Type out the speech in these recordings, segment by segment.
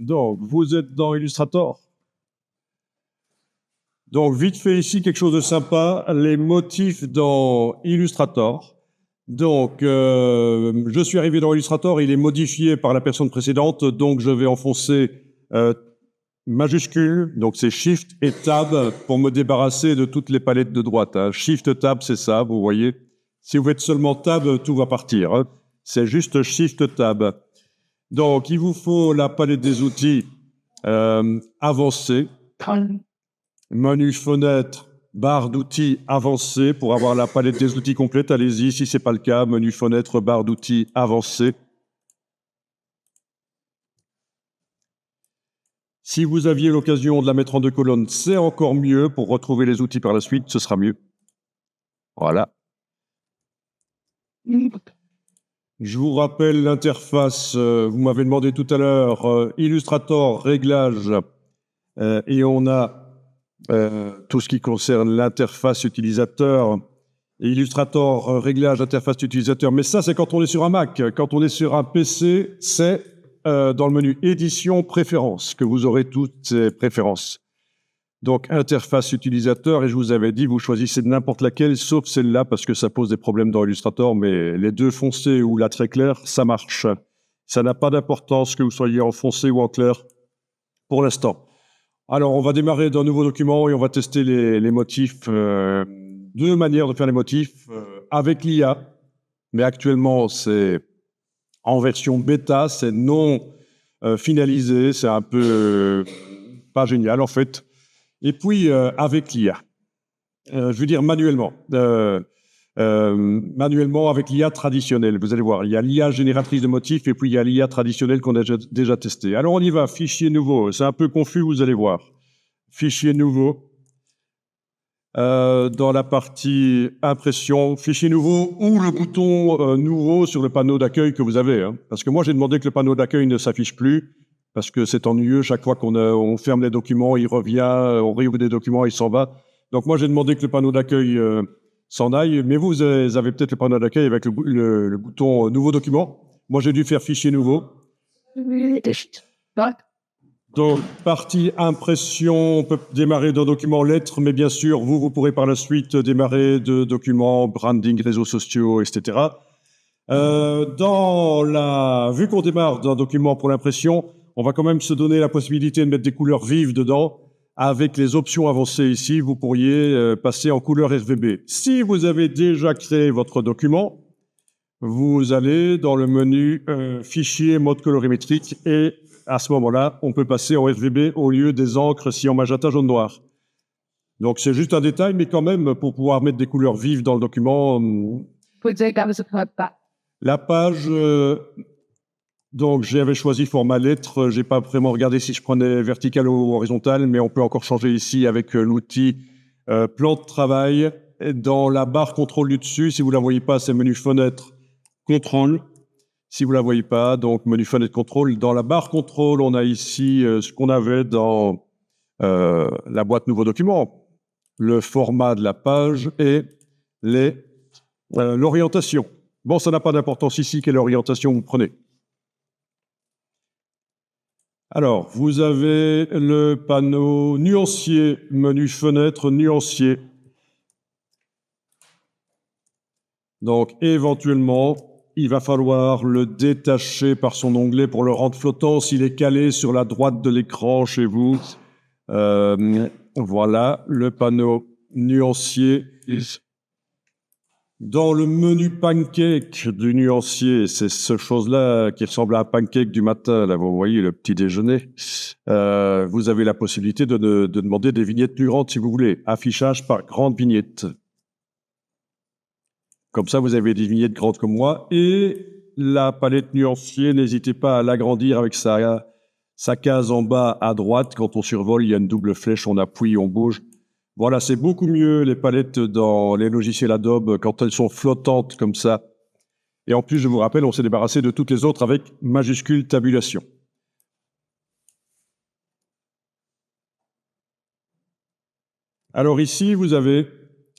Donc, vous êtes dans Illustrator. Donc, vite fait ici, quelque chose de sympa, les motifs dans Illustrator. Donc, je suis arrivé dans Illustrator, il est modifié par la personne précédente, donc je vais enfoncer majuscule, donc c'est Shift et Tab pour me débarrasser de toutes les palettes de droite. Hein. Shift, Tab, c'est ça, vous voyez. Si vous faites seulement Tab, tout va partir. Hein. C'est juste Shift, Tab. Donc, il vous faut la palette des outils avancée. Menu fenêtre, barre d'outils avancée pour avoir la palette des outils complète. Allez-y, si ce n'est pas le cas, menu fenêtre, barre d'outils avancée. Si vous aviez l'occasion de la mettre en 2 colonnes, c'est encore mieux. Pour retrouver les outils par la suite, ce sera mieux. Voilà. Je vous rappelle l'interface. Vous m'avez demandé tout à l'heure, Illustrator, réglage, et on a tout ce qui concerne l'interface utilisateur. Illustrator, réglage, interface utilisateur. Mais ça, c'est quand on est sur un Mac. Quand on est sur un PC, c'est dans le menu édition, préférences, que vous aurez toutes ces préférences. Donc, interface utilisateur, et je vous avais dit, vous choisissez n'importe laquelle, sauf celle-là, parce que ça pose des problèmes dans Illustrator, mais les deux foncés ou la très claire, ça marche. Ça n'a pas d'importance que vous soyez en foncé ou en clair pour l'instant. Alors, on va démarrer d'un nouveau document et on va tester les motifs. Deux manières de faire les motifs, avec l'IA, mais actuellement, c'est en version bêta, c'est non finalisé, c'est un peu pas génial, en fait. Et puis, avec l'IA, je veux dire manuellement. Manuellement avec l'IA traditionnelle, vous allez voir, il y a l'IA génératrice de motifs et puis il y a l'IA traditionnelle qu'on a déjà testé. Alors on y va, fichier nouveau, c'est un peu confus, vous allez voir. Fichier nouveau, dans la partie impression, fichier nouveau ou le bouton nouveau sur le panneau d'accueil que vous avez. Hein. Parce que moi j'ai demandé que le panneau d'accueil ne s'affiche plus, parce que c'est ennuyeux, chaque fois on ferme les documents, il revient, on réouvre des documents, il s'en va. Donc moi j'ai demandé que le panneau d'accueil s'en aille, mais vous avez peut-être le panneau d'accueil avec le bouton nouveau document. Moi j'ai dû faire fichier nouveau. Donc, partie impression, on peut démarrer d'un document lettres, mais bien sûr, vous pourrez par la suite démarrer de documents, branding, réseaux sociaux, etc. Vu qu'on démarre d'un document pour l'impression, on va quand même se donner la possibilité de mettre des couleurs vives dedans. Avec les options avancées ici, vous pourriez passer en couleur RGB. Si vous avez déjà créé votre document, vous allez dans le menu fichier mode colorimétrique et à ce moment-là, on peut passer en RGB au lieu des encres cyan, magenta, jaune, noir. Donc c'est juste un détail, mais quand même, pour pouvoir mettre des couleurs vives dans le document. La page, donc j'avais choisi format lettre, j'ai pas vraiment regardé si je prenais vertical ou horizontal, mais on peut encore changer ici avec l'outil plan de travail. Et dans la barre contrôle du dessus, si vous la voyez pas, c'est menu fenêtre, contrôle. Si vous la voyez pas, donc menu fenêtre contrôle. Dans la barre contrôle, on a ici ce qu'on avait dans la boîte nouveau document, le format de la page et l'orientation. Bon, ça n'a pas d'importance ici quelle orientation vous prenez. Alors, vous avez le panneau nuancier, menu fenêtre nuancier. Donc, éventuellement, il va falloir le détacher par son onglet pour le rendre flottant s'il est calé sur la droite de l'écran chez vous. Voilà, le panneau nuancier. Dans le menu pancake du nuancier, c'est ce chose-là qui ressemble à un pancake du matin, là, vous voyez, le petit déjeuner. Vous avez la possibilité de demander des vignettes plus grandes si vous voulez. Affichage par grande vignette. Comme ça, vous avez des vignettes grandes comme moi. Et la palette nuancier, n'hésitez pas à l'agrandir avec sa case en bas à droite. Quand on survole, il y a une double flèche, on appuie, on bouge. Voilà, c'est beaucoup mieux les palettes dans les logiciels Adobe quand elles sont flottantes comme ça. Et en plus, je vous rappelle, on s'est débarrassé de toutes les autres avec majuscule tabulation. Alors ici, vous avez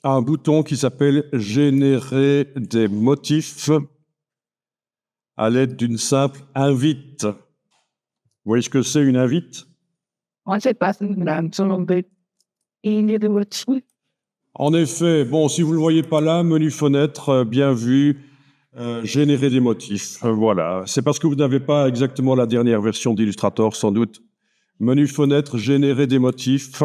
un bouton qui s'appelle « Générer des motifs » à l'aide d'une simple invite. Vous voyez ce que c'est une invite? On sait pas si il est de votre. En effet, bon, si vous ne le voyez pas là, menu fenêtre, bien vu, générer des motifs. Voilà, c'est parce que vous n'avez pas exactement la dernière version d'Illustrator, sans doute. Menu fenêtre, générer des motifs.